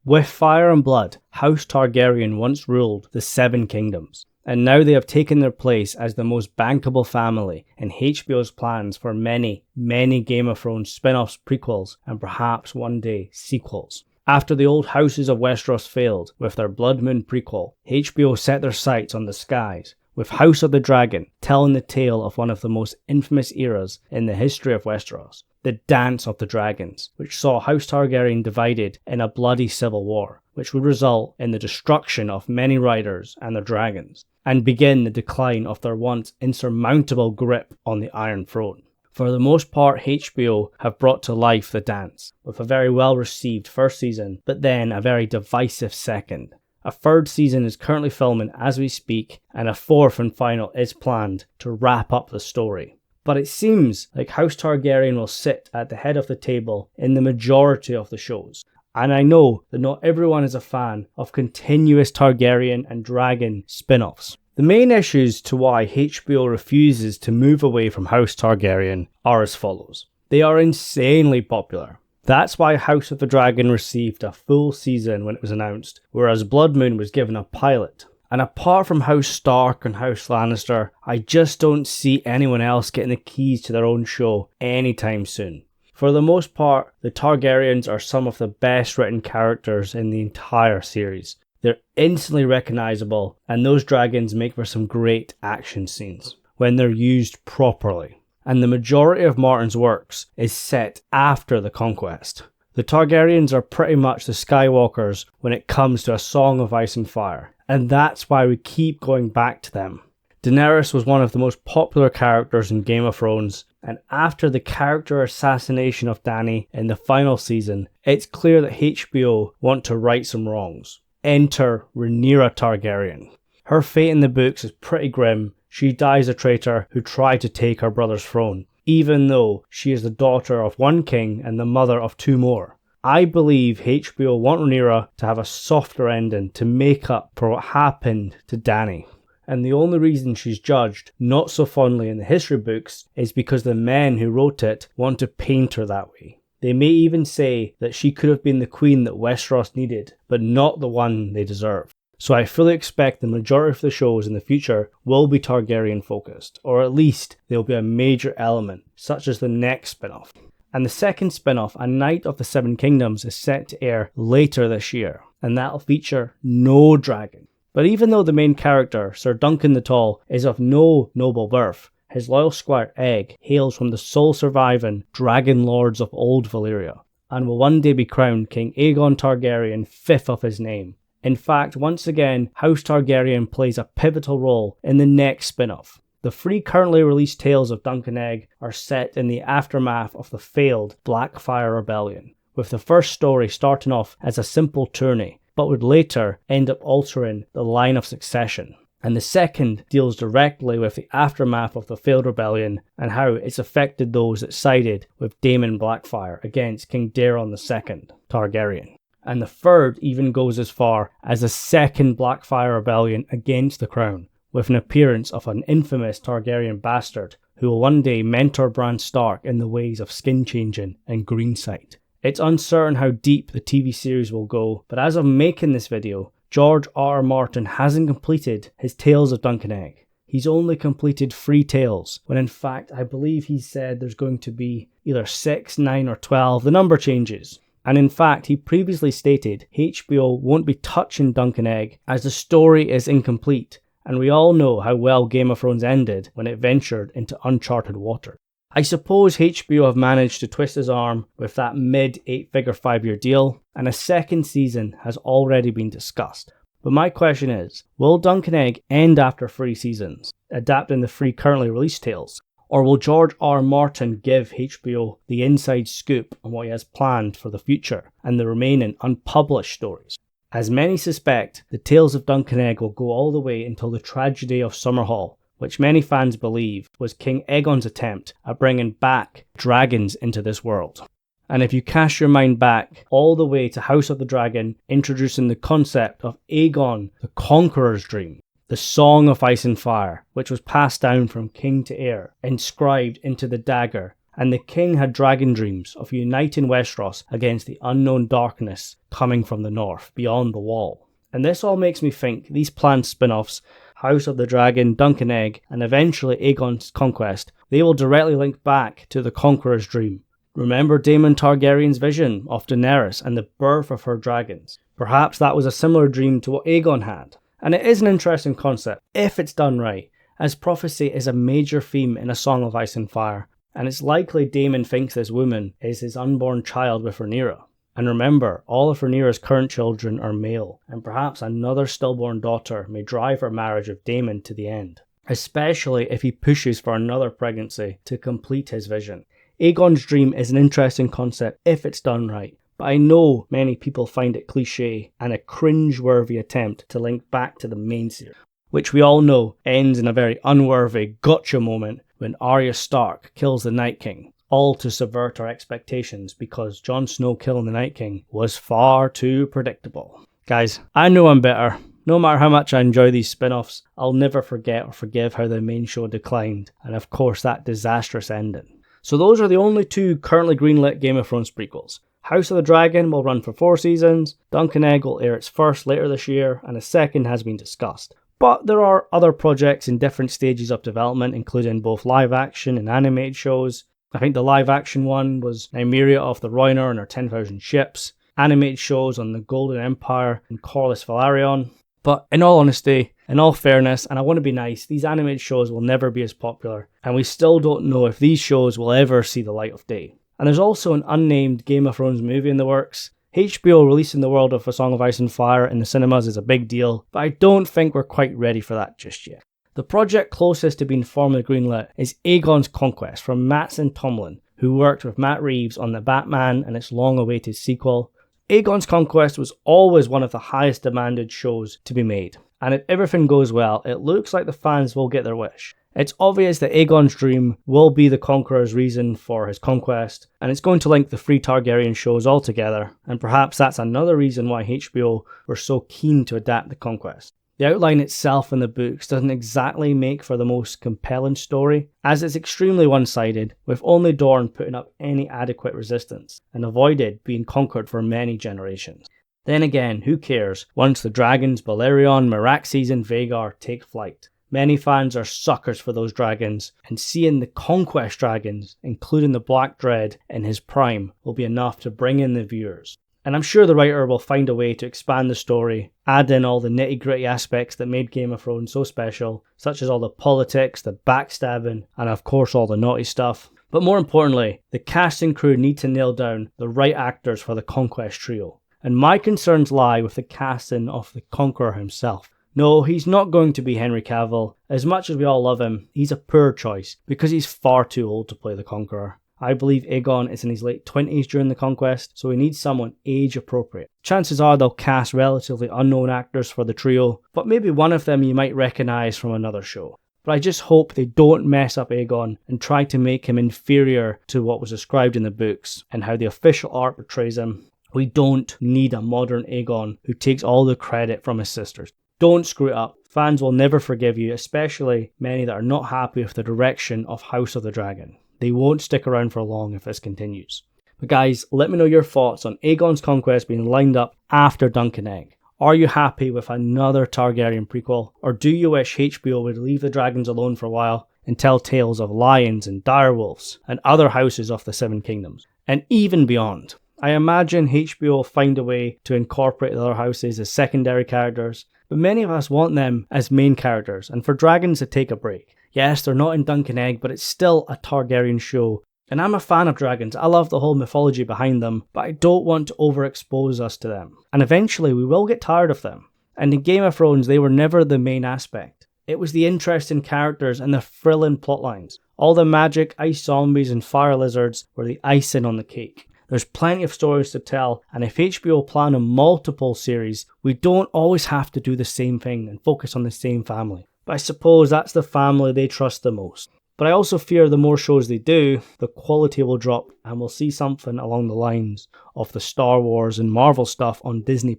With fire and blood, House Targaryen once ruled the Seven Kingdoms, and now they have taken their place as the most bankable family in HBO's plans for many, many Game of Thrones spin-offs, prequels, and perhaps one day sequels. After the old houses of Westeros failed with their Blood Moon prequel, HBO set their sights on the skies, with House of the Dragon telling the tale of one of the most infamous eras in the history of Westeros, the Dance of the Dragons, which saw House Targaryen divided in a bloody civil war, which would result in the destruction of many riders and their dragons, and begin the decline of their once insurmountable grip on the Iron Throne. For the most part, HBO have brought to life the dance, with a very well received first season, but then a very divisive second. A third season is currently filming as we speak, and a fourth and final is planned to wrap up the story. But it seems like House Targaryen will sit at the head of the table in the majority of the shows. And I know that not everyone is a fan of continuous Targaryen and dragon spin-offs. The main issues to why HBO refuses to move away from House Targaryen are as follows. They are insanely popular. That's why House of the Dragon received a full season when it was announced, whereas Blood Moon was given a pilot. And apart from House Stark and House Lannister, I just don't see anyone else getting the keys to their own show anytime soon. For the most part, the Targaryens are some of the best written characters in the entire series. They're instantly recognisable, and those dragons make for some great action scenes when they're used properly. And the majority of Martin's works is set after the Conquest. The Targaryens are pretty much the Skywalkers when it comes to A Song of Ice and Fire, and that's why we keep going back to them. Daenerys was one of the most popular characters in Game of Thrones, and after the character assassination of Dany in the final season, it's clear that HBO want to right some wrongs. Enter Rhaenyra Targaryen. Her fate in the books is pretty grim. She dies a traitor who tried to take her brother's throne, even though she is the daughter of one king and the mother of two more. I believe HBO want Rhaenyra to have a softer ending to make up for what happened to Dany. And the only reason she's judged not so fondly in the history books is because the men who wrote it want to paint her that way. They may even say that she could have been the queen that Westeros needed, but not the one they deserve. So I fully expect the majority of the shows in the future will be Targaryen focused, or at least they'll be a major element, such as the next spin-off. And the second spin-off, A Knight of the Seven Kingdoms, is set to air later this year, and that'll feature no dragon. But even though the main character, Sir Duncan the Tall, is of no noble birth, his loyal squire Egg hails from the sole surviving dragon lords of Old Valyria, and will one day be crowned King Aegon Targaryen, fifth of his name. In fact, once again, House Targaryen plays a pivotal role in the next spin-off. The 3 currently released tales of Duncan Egg are set in the aftermath of the failed Blackfyre Rebellion, with the first story starting off as a simple tourney, but would later end up altering the line of succession. And the second deals directly with the aftermath of the failed rebellion and how it's affected those that sided with Daemon Blackfyre against King Daeron II Targaryen. And the third even goes as far as a second Blackfyre rebellion against the crown, with an appearance of an infamous Targaryen bastard who will one day mentor Bran Stark in the ways of skin changing and greensight. It's uncertain how deep the TV series will go, but as of making this video, George R.R. Martin hasn't completed his Tales of Duncan Egg. He's only completed 3 tales, when in fact I believe he said there's going to be either 6, 9 or 12, the number changes. And in fact, he previously stated HBO won't be touching Duncan Egg as the story is incomplete, and we all know how well Game of Thrones ended when it ventured into uncharted water. I suppose HBO have managed to twist his arm with that mid-8-figure 5-year deal, and a second season has already been discussed. But my question is, will Duncan Egg end after 3 seasons, adapting the 3 currently released tales? Or will George R. Martin give HBO the inside scoop on what he has planned for the future and the remaining unpublished stories? As many suspect, the Tales of Duncan Egg will go all the way until the tragedy of Summerhall, which many fans believe was King Aegon's attempt at bringing back dragons into this world. And if you cast your mind back all the way to House of the Dragon, introducing the concept of Aegon, the Conqueror's dream, the Song of Ice and Fire, which was passed down from king to heir, inscribed into the dagger, and the king had dragon dreams of uniting Westeros against the unknown darkness coming from the north, beyond the wall. And this all makes me think these planned spin-offs, House of the Dragon, Dunk and Egg, and eventually Aegon's Conquest, they will directly link back to the Conqueror's dream. Remember Daemon Targaryen's vision of Daenerys and the birth of her dragons? Perhaps that was a similar dream to what Aegon had. And it is an interesting concept, if it's done right, as prophecy is a major theme in A Song of Ice and Fire, and it's likely Daemon thinks this woman is his unborn child with Rhaenyra. And remember, all of Rhaenyra's current children are male, and perhaps another stillborn daughter may drive her marriage with Daemon to the end, especially if he pushes for another pregnancy to complete his vision. Aegon's dream is an interesting concept if it's done right, but I know many people find it cliche and a cringe-worthy attempt to link back to the main series, which we all know ends in a very unworthy gotcha moment when Arya Stark kills the Night King, all to subvert our expectations because Jon Snow killing the Night King was far too predictable. Guys, I know I'm bitter. No matter how much I enjoy these spin-offs, I'll never forget or forgive how the main show declined, and of course that disastrous ending. So those are the only two currently greenlit Game of Thrones prequels. House of the Dragon will run for 4 seasons, Dunk and Egg will air its first later this year, and a second has been discussed. But there are other projects in different stages of development, including both live action and animated shows. I think the live action one was Nymeria of the Rhaenyra and her 10,000 ships, animated shows on the Golden Empire and Corlys Velaryon. But in all honesty, in all fairness, and I want to be nice, these animated shows will never be as popular, and we still don't know if these shows will ever see the light of day. And there's also an unnamed Game of Thrones movie in the works. HBO releasing the world of A Song of Ice and Fire in the cinemas is a big deal, but I don't think we're quite ready for that just yet. The project closest to being formally greenlit is Aegon's Conquest from Mattson Tomlin, who worked with Matt Reeves on The Batman and its long-awaited sequel. Aegon's Conquest was always one of the highest demanded shows to be made, and if everything goes well, it looks like the fans will get their wish. It's obvious that Aegon's dream will be the Conqueror's reason for his conquest, and it's going to link the 3 Targaryen shows all together, and perhaps that's another reason why HBO were so keen to adapt the Conquest. The outline itself in the books doesn't exactly make for the most compelling story, as it's extremely one-sided, with only Dorne putting up any adequate resistance, and avoided being conquered for many generations. Then again, who cares once the dragons Balerion, Meraxes and Vhagar take flight? Many fans are suckers for those dragons, and seeing the Conquest dragons, including the Black Dread in his prime, will be enough to bring in the viewers. And I'm sure the writer will find a way to expand the story, add in all the nitty-gritty aspects that made Game of Thrones so special, such as all the politics, the backstabbing, and of course all the naughty stuff. But more importantly, the cast and crew need to nail down the right actors for the Conquest trio. And my concerns lie with the casting of the Conqueror himself. No, he's not going to be Henry Cavill. As much as we all love him, he's a poor choice, because he's far too old to play the Conqueror. I believe Aegon is in his late 20s during the Conquest, so he needs someone age appropriate. Chances are they'll cast relatively unknown actors for the trio, but maybe one of them you might recognise from another show. But I just hope they don't mess up Aegon and try to make him inferior to what was described in the books and how the official art portrays him. We don't need a modern Aegon who takes all the credit from his sisters. Don't screw it up. Fans will never forgive you, especially many that are not happy with the direction of House of the Dragon. They won't stick around for long if this continues. But guys, let me know your thoughts on Aegon's Conquest being lined up after Dunk and Egg. Are you happy with another Targaryen prequel? Or do you wish HBO would leave the dragons alone for a while and tell tales of lions and direwolves and other houses of the Seven Kingdoms, and even beyond? I imagine HBO will find a way to incorporate the other houses as secondary characters, but many of us want them as main characters, and for dragons to take a break. Yes, they're not in Dunk and Egg, but it's still a Targaryen show. And I'm a fan of dragons, I love the whole mythology behind them, but I don't want to overexpose us to them. And eventually we will get tired of them. And in Game of Thrones, they were never the main aspect. It was the interesting characters and the thrilling plotlines. All the magic, ice zombies and fire lizards were the icing on the cake. There's plenty of stories to tell, and if HBO plan a multiple series, we don't always have to do the same thing and focus on the same family. But I suppose that's the family they trust the most. But I also fear the more shows they do, the quality will drop and we'll see something along the lines of the Star Wars and Marvel stuff on Disney+.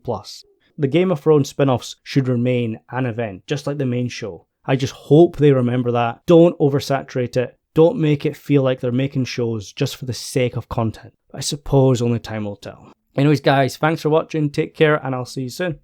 The Game of Thrones spin-offs should remain an event, just like the main show. I just hope they remember that. Don't oversaturate it. Don't make it feel like they're making shows just for the sake of content. I suppose only time will tell. Anyways guys, thanks for watching, take care, and I'll see you soon.